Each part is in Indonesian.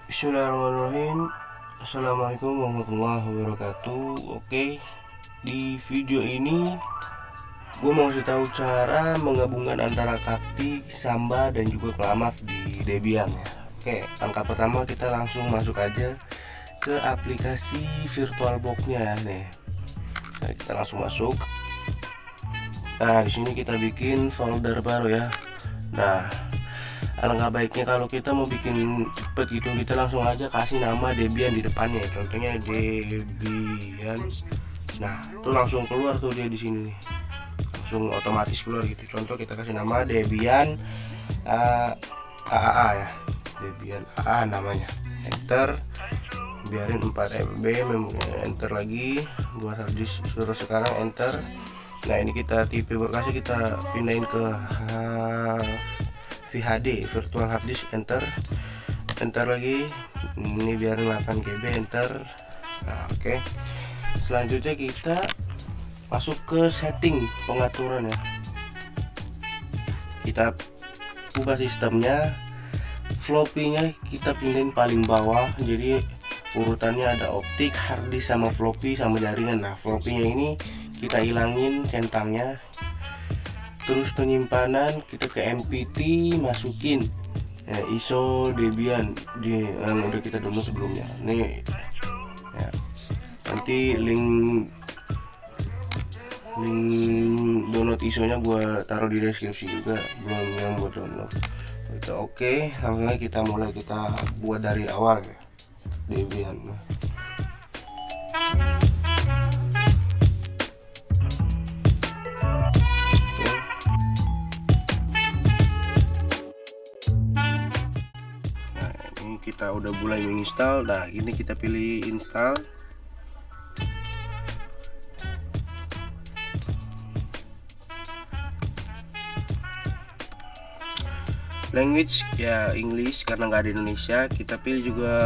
Bismillahirrahmanirrahim. Assalamualaikum warahmatullahi wabarakatuh. Oke, di video ini gue mau kasih tahu cara menggabungkan antara Kakti, Samba dan juga Klamaf di Debian ya. Oke, langkah pertama kita langsung masuk aja ke aplikasi VirtualBox-nya ya nih. Nah, kita langsung masuk. Nah, di sini kita bikin folder baru ya. Nah, alangkah baiknya kalau kita mau bikin cepet gitu, kita langsung aja kasih nama Debian di depannya. Contohnya Debian. Nah, itu langsung keluar tuh dia di sini nih. Langsung otomatis keluar gitu. Contoh kita kasih nama Debian AAA ya. Debian AA namanya. Enter. Biarin 4 MB, enter lagi. Buat harddisk sudah sekarang enter. Nah, ini kita tipe berkasnya kita pindahin ke VHD virtual hard disk, enter lagi, ini biarin 8 GB, enter. Nah, oke. Selanjutnya kita masuk ke setting pengaturan ya, kita ubah sistemnya, floppy-nya kita pindahin paling bawah, jadi urutannya ada optik, hard disk sama floppy sama jaringan. Nah, floppy-nya ini kita hilangin centangnya. Terus penyimpanan kita ke MPT, masukin ya, ISO Debian di yang udah kita download sebelumnya. Nih ya, nanti link download ISO nya gue taruh di deskripsi juga, belum yang buat download itu. Oke, langsung aja kita mulai, kita buat dari awal ya Debian. Kita udah mulai menginstal. Nah, ini kita pilih install. Language ya English karena nggak ada Indonesia. Kita pilih juga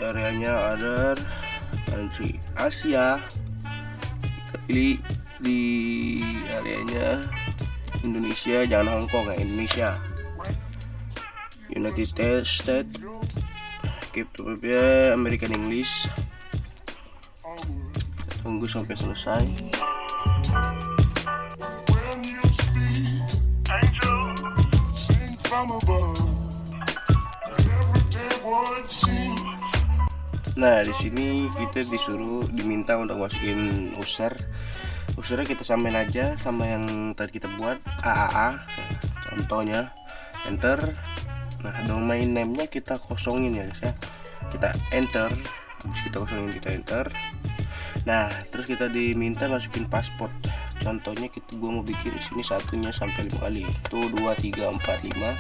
areanya other country Asia. Kita pilih di areanya Indonesia, jangan Hong Kong ya, Indonesia. United States, keep to American English. Kita tunggu sampai selesai. Nah, di sini kita diminta untuk masukin usernya kita samain aja sama yang tadi kita buat AAA contohnya, enter. Nah, domain name-nya kita kosongin ya guys ya. Kita enter, habis kita kosongin kita enter. Nah, terus kita diminta masukin password. Contohnya gua mau bikin sini satunya sampai 5 kali. Tuh 2 3 4 5.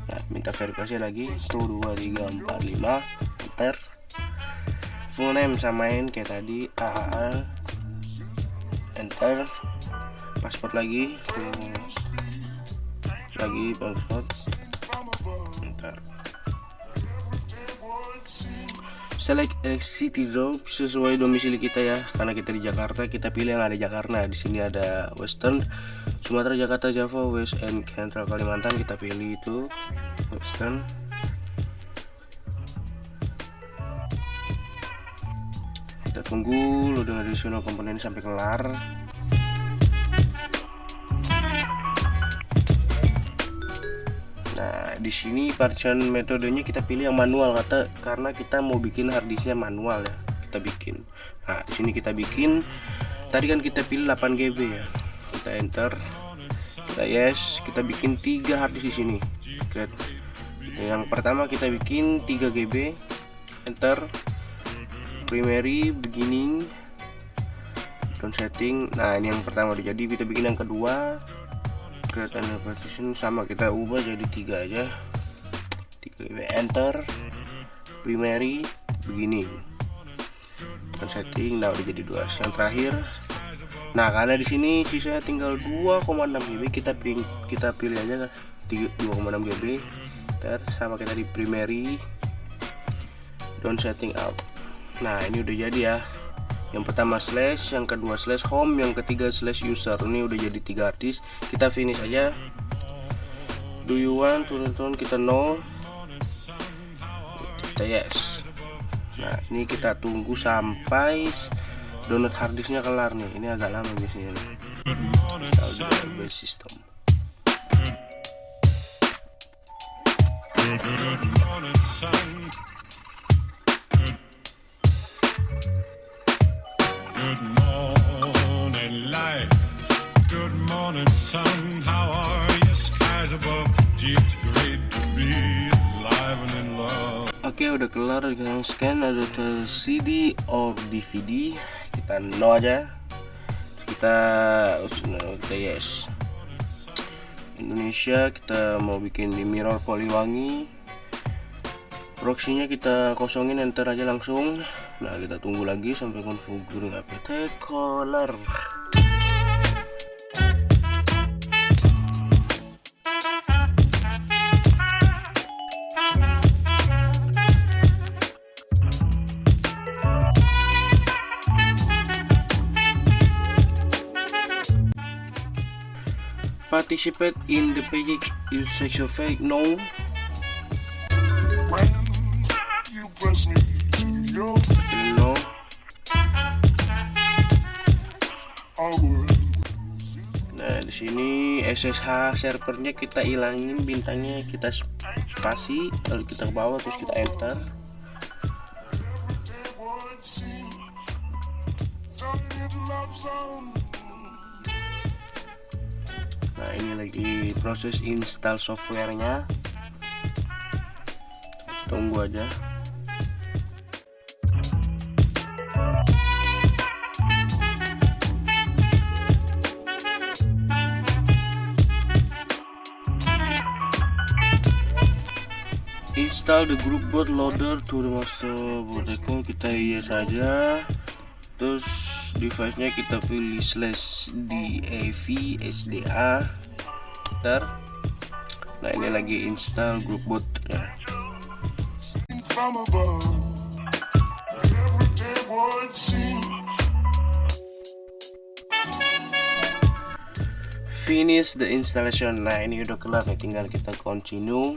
Nah, minta verifikasi lagi. Tuh 2 3 4 5. Enter. Full name samain kayak tadi AAA. Enter. Password lagi. Lagi password. Select city zone sesuai domisili kita ya, karena kita di Jakarta, kita pilih yang ada Jakarta. Di sini ada Western, Sumatera, Jakarta, Java, West and Central Kalimantan, kita pilih itu Western. Kita tunggu loading additional komponen sampai kelar. Di sini partition metodenya kita pilih yang manual karena kita mau bikin harddisknya manual ya, kita bikin. Nah, di sini kita bikin, tadi kan kita pilih 8 GB ya, kita enter, kita yes, kita bikin 3 harddisk di sini. Great. Yang pertama kita bikin 3 GB, enter, primary, beginning, down setting. Nah, ini yang pertama udah jadi, kita bikin yang kedua. Create partition sama kita ubah jadi 3 aja, 3 GB, enter, primary, beginning, dan setting. Nah, udah jadi 2. Yang terakhir, nah karena di sini sisa tinggal 2,6 GB, kita pilih aja 2,6 GB, enter, sama kita di primary, down setting up. Nah, ini udah jadi ya. Yang pertama slash, yang kedua slash home, yang ketiga slash user. Ini udah jadi 3 harddisk. Kita finish aja. Do you want to return, kita no. kita yes. Nah ini kita tunggu sampai download harddisknya kelar nih. Ini agak lama biasanya nih. Install database system. Good morning, life. Good morning, sun. How are you? Skies above. Gee, it's great to be alive and in love. Oke, udah kelar dengan scan ada CD or DVD. Kita no aja. Kita yes. Indonesia kita mau bikin di Mirror Poliwangi. Proxy-nya kita kosongin, enter aja langsung. Nah kita tunggu lagi sampai konfigur apt caller. Participate in the page use sexual fake no. No. Nah di sini SSH servernya kita ilangin, bintangnya kita spasi, lalu kita ke bawah terus kita enter. Nah ini lagi proses install softwarenya, tunggu aja. Install the group boot loader to the master booteko, kita yes saja. Terus device nya kita pilih /dav/sda enter. Nah ini lagi install group boot ya. Finish the installation. Nah ini udah kelar nih, tinggal kita continue.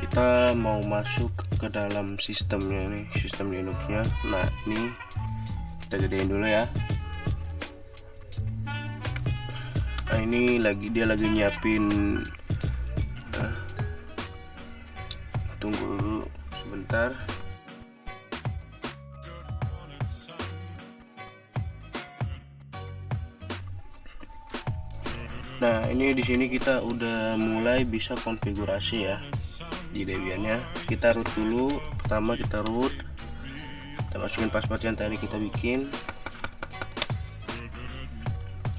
Kita mau masuk ke dalam sistemnya nih, sistem Linuxnya. Nah ini kita gedein dulu ya. Nah ini dia lagi nyiapin. Tunggu dulu sebentar. Nah ini di sini kita udah mulai bisa konfigurasi ya. Di Debian-nya kita root dulu. Pertama kita root, kita masukin password yang tadi kita bikin,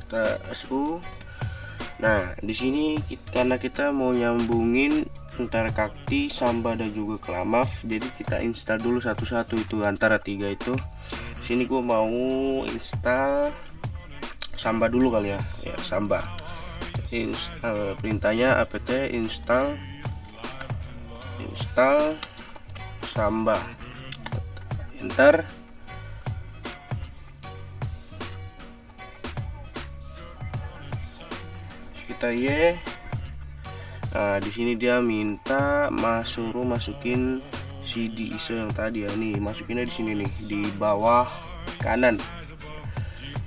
kita su. Nah di sini karena kita mau nyambungin antara Kakti, Samba dan juga Klamaf, jadi kita install dulu satu-satu itu antara tiga itu. Sini gue mau install Samba dulu kali ya, Samba. Perintahnya apt install Samba, enter. Kita y. Nah di sini dia minta masukin CD ISO yang tadi ya. Nih masukinnya di sini nih, di bawah kanan.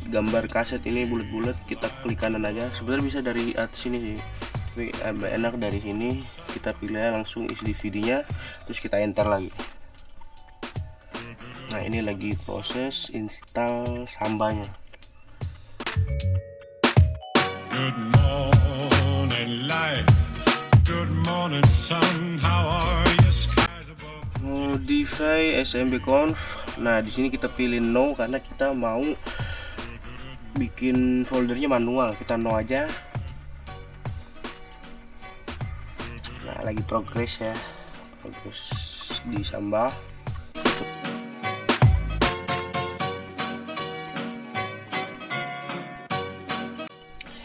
Gambar kaset ini bulat-bulat, kita klik kanan aja. Sebenarnya bisa dari atas sini sih, tapi enak dari sini. Kita pilih langsung isi DVD-nya, terus kita enter lagi. Nah ini lagi proses install Sambanya. Good morning, life. Good morning, sun. How are you? Skies above. Modify SMBconf. Nah di sini kita pilih no karena kita mau bikin foldernya manual. Kita no aja. Nah lagi progress ya, progress di Samba.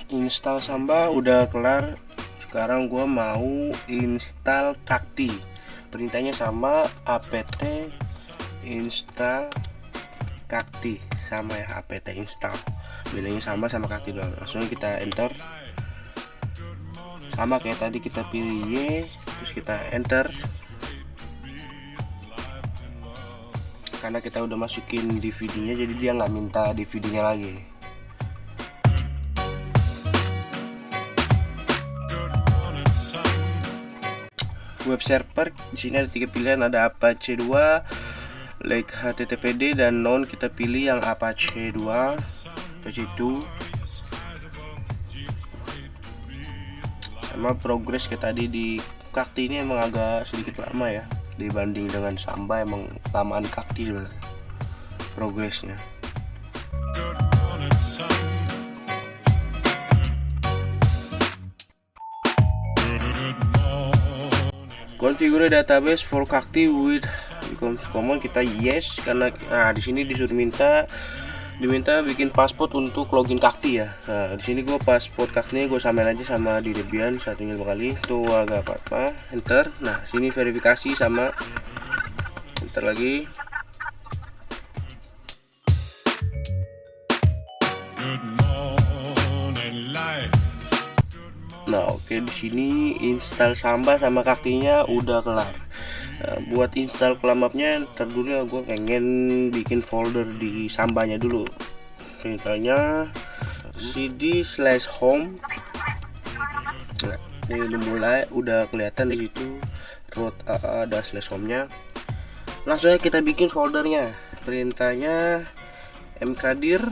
Install Samba udah kelar. Sekarang gua mau install Kakti. Perintahnya sama, apt install Kakti, sama ya, apt install. Bedanya sama Kakti doang. Langsung kita enter. Sama kayak tadi, kita pilih Y, terus kita enter karena kita udah masukin DVD-nya, jadi dia nggak minta DVD-nya lagi. Web server di sini ada 3 pilihan, ada Apache 2, Lake HTTPD, dan non kita pilih yang Apache 2, Apache 2. Sama progres kayak tadi di Kakti ini emang agak sedikit lama ya dibanding dengan Samba, emang lamaan Kakti sebenarnya progresnya. Configure database for Kakti with common, kita yes karena di sini disuruh diminta bikin password untuk login Kakti ya. Nah, di sini gue password Kakti gue samain aja sama di Debian, satunya 5 kali tuh agak apa, enter. Nah sini verifikasi sama enter lagi. Nah oke, di sini install Samba sama Kaktinya udah kelar. Nah, buat install Clamp-nya ntar dulu ya, gue pengen bikin folder di Sambanya dulu. Perintahnya cd/home. Nah ini udah mulai, udah kelihatan di situ root ada /home-nya. Langsung aja kita bikin foldernya. Perintahnya mkdir.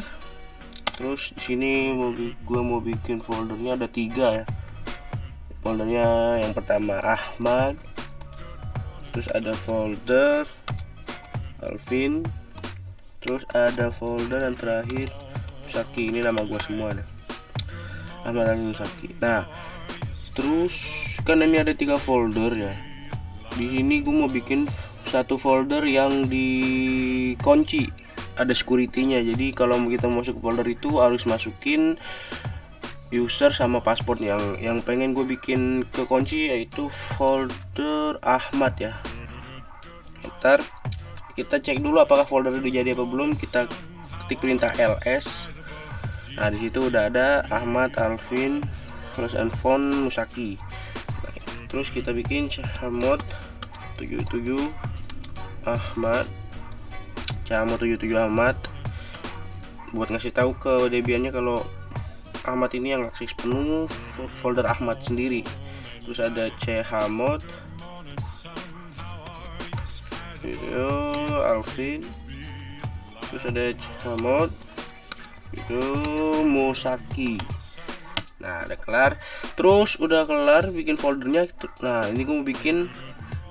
Terus di sini gue mau bikin foldernya ada 3 ya. Foldernya yang pertama Ahmad, terus ada folder Alvin, terus ada folder yang terakhir Musaki. Ini nama gua semua nih, Ahmad Alvin Musaki. Nah terus kan ini ada 3 folder ya. Di sini gua mau bikin satu folder yang dikunci, ada security-nya. Jadi kalau kita masuk ke folder itu harus masukin user sama password. Yang pengen gue bikin kekunci yaitu folder Ahmad ya. Ntar kita cek dulu apakah folder itu jadi apa belum. Kita ketik perintah ls. Nah disitu udah ada Ahmad Alvin plus Anfon Musaki. Nah, terus kita bikin chmod 77 Ahmad, chmod 77 Ahmad, buat ngasih tahu ke Debiannya kalau Ahmad ini yang akses penuh folder Ahmad sendiri. Terus ada chmod video Alvin, terus ada chmod itu Musaki. Nah udah kelar. Terus udah kelar bikin foldernya. Nah ini gue mau bikin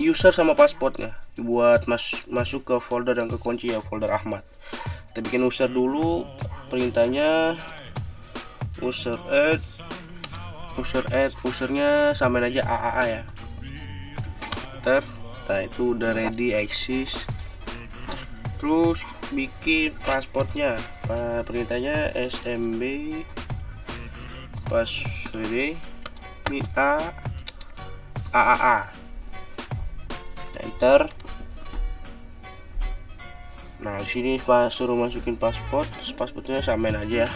user sama passwordnya buat masuk ke folder yang kekunci ya, folder Ahmad. Kita bikin user dulu. Perintahnya usernya samain aja AAA ya. Nah itu udah ready access. Terus bikin passwordnya. Perintahnya smb password AAA. Enter. Nah di sini suruh masukin passwordnya samain aja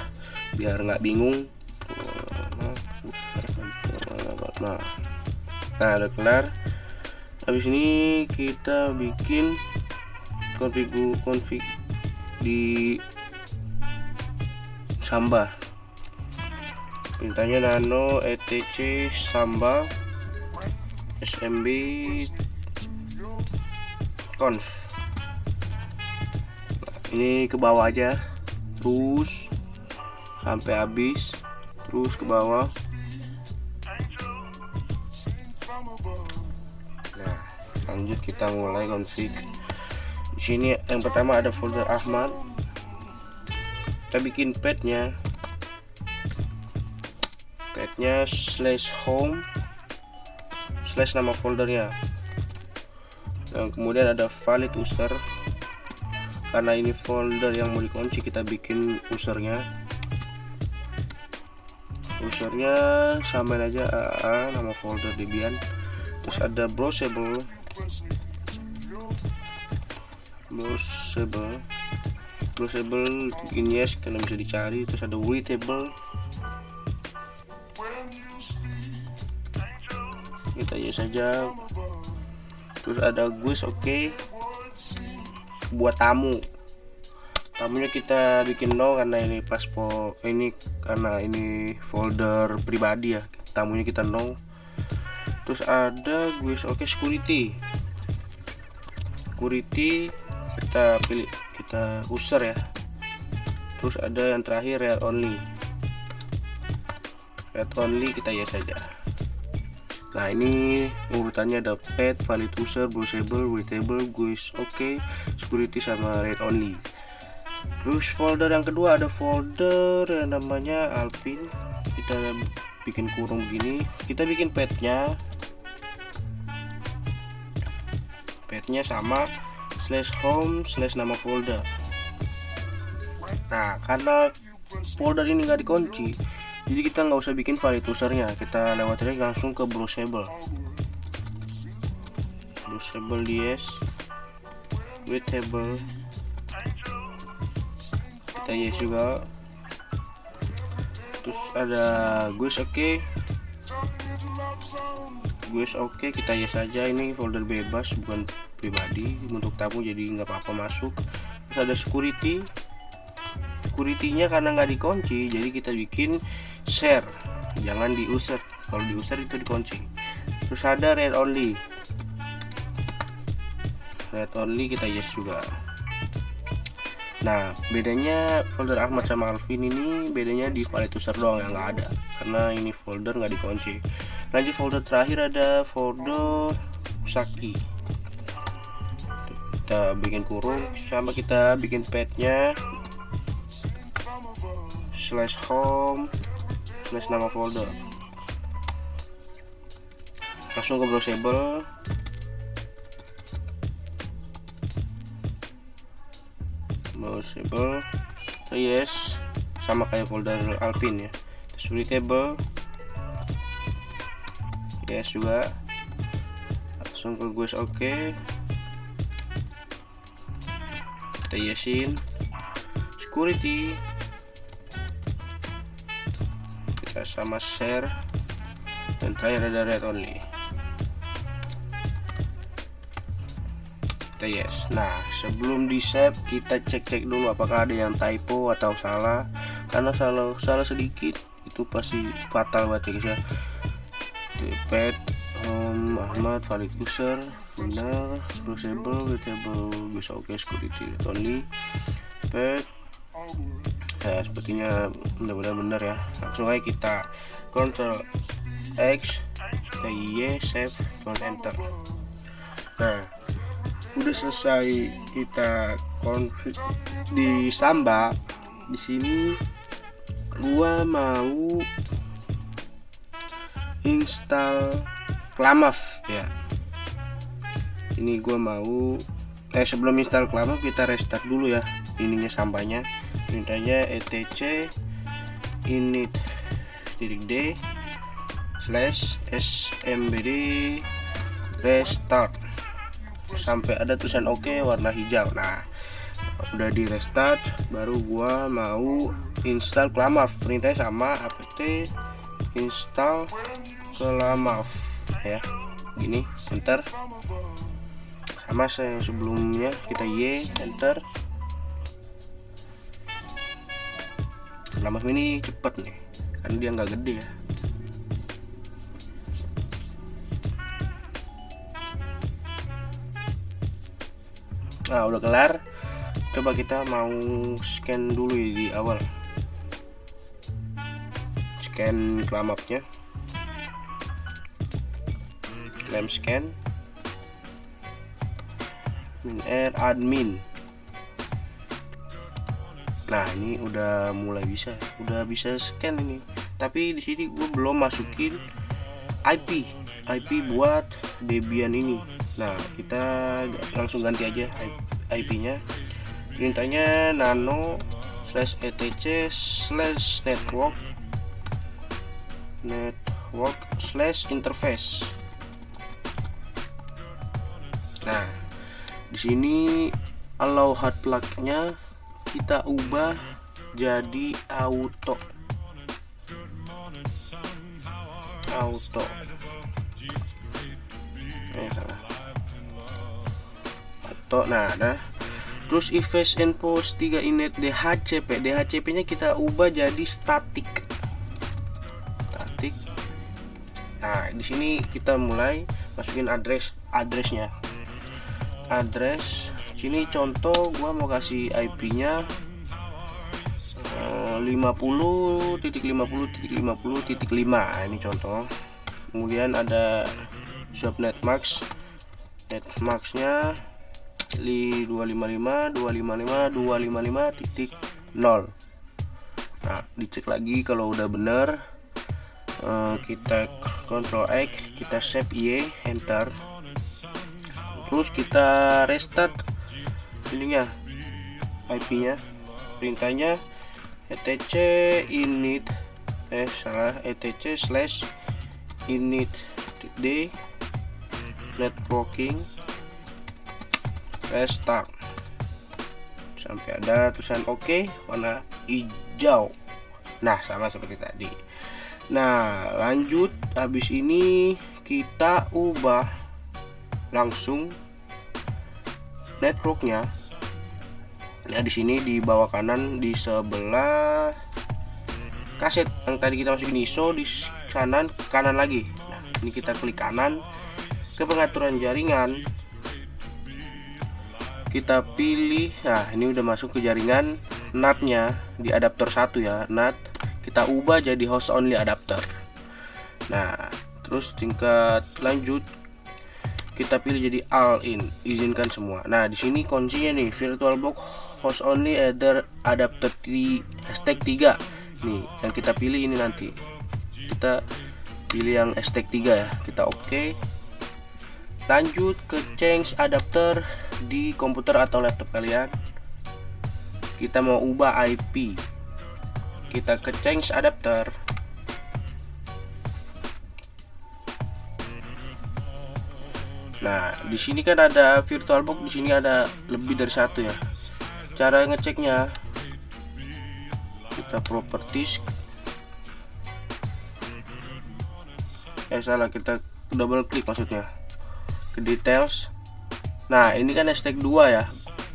biar nggak bingung. Nah udah kelar. Habis ini kita bikin config di Samba. Perintahnya nano etc Samba smb conf. Nah, ini ke bawah aja terus sampai habis, terus ke bawah. Nah lanjut kita mulai config. Di sini yang pertama ada folder Ahmad. Kita bikin pathnya /home/ nama foldernya. Dan kemudian ada valid user. Karena ini folder yang mau dikunci, kita bikin usernya samain aja AA nama folder Debian. Terus ada browsable bikin yes karena bisa dicari. Terus ada readable, kita yes saja. Terus ada guys buat tamunya kita bikin no karena ini paspor ini, karena ini folder pribadi ya, tamunya kita no. Terus ada guys security kita pilih, kita user ya. Terus ada yang terakhir read only kita yes saja. Nah ini urutannya ada pet, valid user, browsable, readable, guys security sama read only. Terus folder yang kedua ada folder yang namanya Alpin, kita bikin kurung begini, kita bikin petnya sama /home/nama folder. Nah karena folder ini nggak dikunci, jadi kita nggak usah bikin valid usernya, kita lewatin langsung ke browsable yes, readable kita yes juga. Terus ada guys kita yes saja, ini folder bebas bukan pribadi, untuk tamu jadi nggak apa-apa masuk. Terus ada security-nya karena nggak dikunci, jadi kita bikin share, jangan di user, kalau di user itu dikunci. Terus ada read only kita yes juga. Nah bedanya folder Ahmad sama Alvin ini bedanya di valid user doang yang nggak ada, karena ini folder nggak dikunci. Lanjut folder terakhir ada folder Saki, kita bikin kurung sama kita bikin petnya /home/nama folder, langsung ke browsable. Yes sama kayak folder Alpin ya. Terus readable yes juga, langsung ke guys kita yesin. Security kita sama share, dan terakhir ada read only kita yes. Nah sebelum di save kita cek dulu apakah ada yang typo atau salah, karena salah sedikit itu pasti fatal buat ya guys ya. Pet Ahmad, valid user benar, browsable, readable, guys security read only, pet ya sepertinya mudah-mudahan benar ya. Langsung aja kita Ctrl X, kita Y, save, enter. Nah udah selesai kita config di Samba. Di sini gua mau install Klamaf ya. Ini gua mau sebelum install Klamaf kita restart dulu ya ininya Sambanya. Perintahnya etc init.d/smbd restart sampai ada tulisan oke warna hijau. Nah udah di restart, baru gua mau install Klamaf. Perintahnya sama, apt install Klamaf ya, gini enter. Sama yang sebelumnya kita Y enter. Klamaf ini cepet nih karena dia nggak gede ya. Nah udah kelar, coba kita mau scan dulu ya di awal, scan Klamafnya, claim scan admin. Nah ini udah mulai bisa scan ini, tapi di sini gue belum masukin IP buat Debian ini. Nah kita langsung ganti aja IP-nya. Perintahnya nano/etc/network/interface. Nah di sini allow hot plug-nya kita ubah jadi auto. foto. Nah terus efface and post 3 init DHCP nya kita ubah jadi static. Nah di sini kita mulai masukin addressnya. Sini contoh gua mau kasih IP nya 50.50.50.5. Ini contoh. Kemudian ada subnet max nya 255.255.255.0. Nah dicek lagi kalau udah bener. Kita Ctrl X, kita save Y, enter. Terus kita restart ininya, IP nya, perintahnya etc init etc/init d networking restart sampai ada tulisan OK warna hijau. Nah sama seperti tadi. Nah lanjut, habis ini kita ubah langsung networknya. Nah di sini di bawah kanan di sebelah kaset yang tadi kita masukin ISO, di kanan lagi. Nah ini kita klik kanan ke pengaturan jaringan, kita pilih. Nah ini udah masuk ke jaringan. NAT-nya di adapter 1 ya, NAT kita ubah jadi host only adapter. Nah terus tingkat lanjut kita pilih jadi all in, izinkan semua. Nah di sini kuncinya nih, VirtualBox host only adapter hashtag 3 nih yang kita pilih. Ini nanti kita pilih yang hashtag 3 ya, kita oke. Lanjut ke change adapter di komputer atau laptop kalian. Kita mau ubah IP, kita ke change adapter. Nah di sini kan ada VirtualBox, di sini ada lebih dari satu ya. Cara ngeceknya, kita properties, salah, kita double klik maksudnya ke details. Nah ini kan hashtag 2 ya,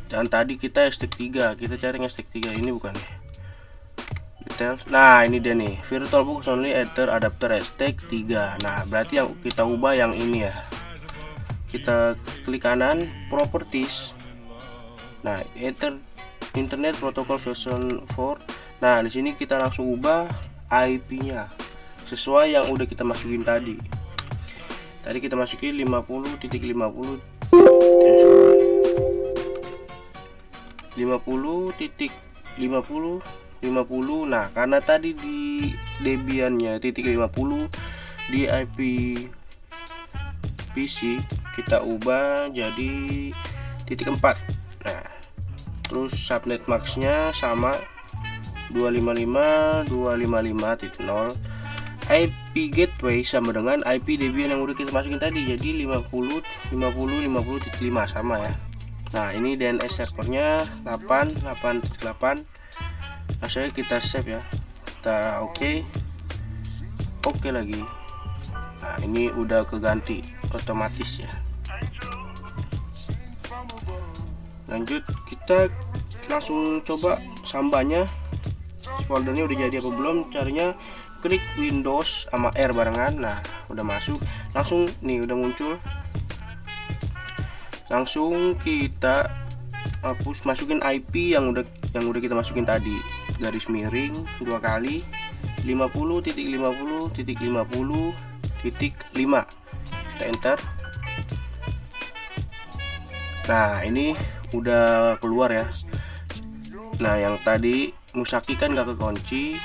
dan tadi kita hashtag 3, kita cari hashtag 3, ini bukan nih details. Nah ini dia nih, VirtualBox only adapter hashtag 3. Nah berarti yang kita ubah yang ini ya. Kita klik kanan properties. Nah internet protocol version 4. Nah di sini kita langsung ubah IP nya sesuai yang udah kita masukin tadi. Tadi kita masukin 50.50. Nah karena tadi di Debian-nya .50 di IP PC kita ubah jadi .4. Nah terus subnet max-nya sama 255.255.0. IP gateway sama dengan IP Debian yang udah kita masukin tadi, jadi 50.50.50.5 sama ya. Nah ini DNS servernya 8.8.8. Langsung kita save ya, kita oke lagi. Nah ini udah keganti otomatis ya. Lanjut kita langsung coba sambanya, foldernya udah jadi apa belum. Caranya klik Windows sama R barengan. Nah udah masuk, langsung nih udah muncul. Langsung kita hapus, masukin IP yang udah kita masukin tadi, garis miring 2 kali 50.50.50.5. Kita enter. Nah ini udah keluar ya. Nah yang tadi Musaki kan gak kekunci,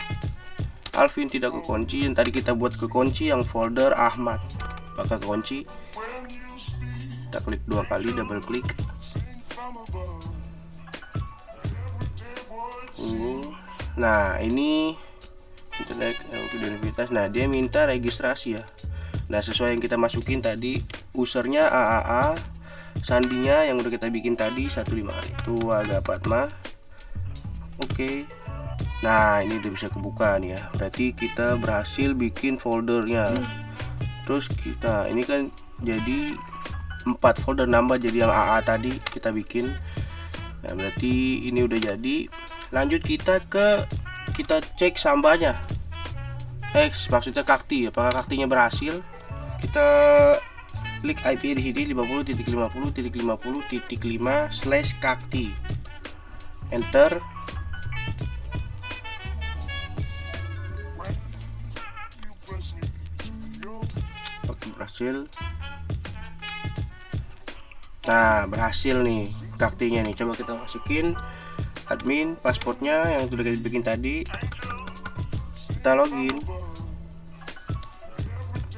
Alvin tidak kekunci, yang tadi kita buat kekunci yang folder Ahmad bakal kekunci. Kita klik 2 kali, double klik. Nah ini internet identitas. Nah dia minta registrasi ya. Nah sesuai yang kita masukin tadi, usernya AAA, sandinya yang udah kita bikin tadi 15 itu agak Fatma. Oke. Nah ini udah bisa kebuka nih ya, berarti kita berhasil bikin foldernya. Terus kita ini kan jadi 4 folder nambah jadi yang AA tadi kita bikin. Nah, berarti ini udah jadi. Lanjut kita cek sambanya. Maksudnya kakti, apakah kaktinya berhasil? Kita klik IP di sini 50.50.50.5/kakti. Enter. Oke, berhasil. Nah, berhasil nih kaktinya nih. Coba kita masukin admin pasportnya yang sudah kita bikin tadi. Kita login.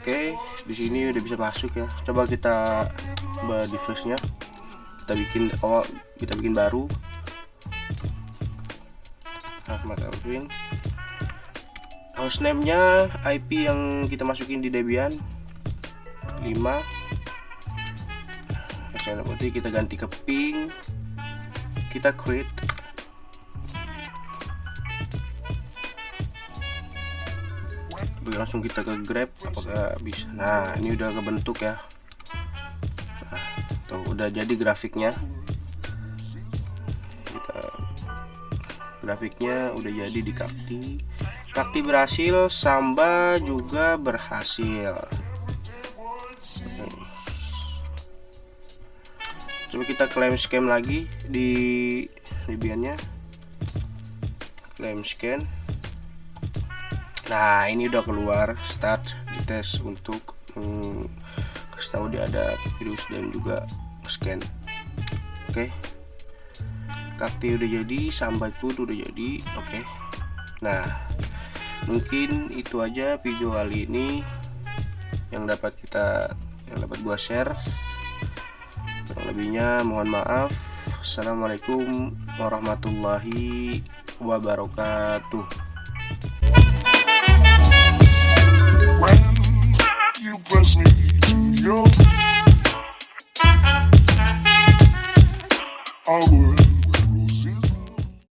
Oke, di sini udah bisa masuk ya. Coba kita buat device-nya. Kita bikin baru. Ahmad Alvin. Hostname-nya IP yang kita masukin di Debian 5. Berarti kita ganti ke ping, kita create. Langsung kita ke grab, apakah bisa? Nah, ini udah kebentuk ya. Nah, tuh udah jadi grafiknya. Grafiknya udah jadi di kakti berhasil, Samba juga berhasil. Coba kita claim scan lagi di Debian-nya. Claim scan. Nah, ini udah keluar start di tes untuk kasih tahu dia ada virus dan juga scan. Oke. Kakti udah jadi, Samba pun udah jadi. Oke. Nah, mungkin itu aja video kali ini yang dapat gua share. Kurang lebihnya mohon maaf. Assalamualaikum warahmatullahi wabarakatuh.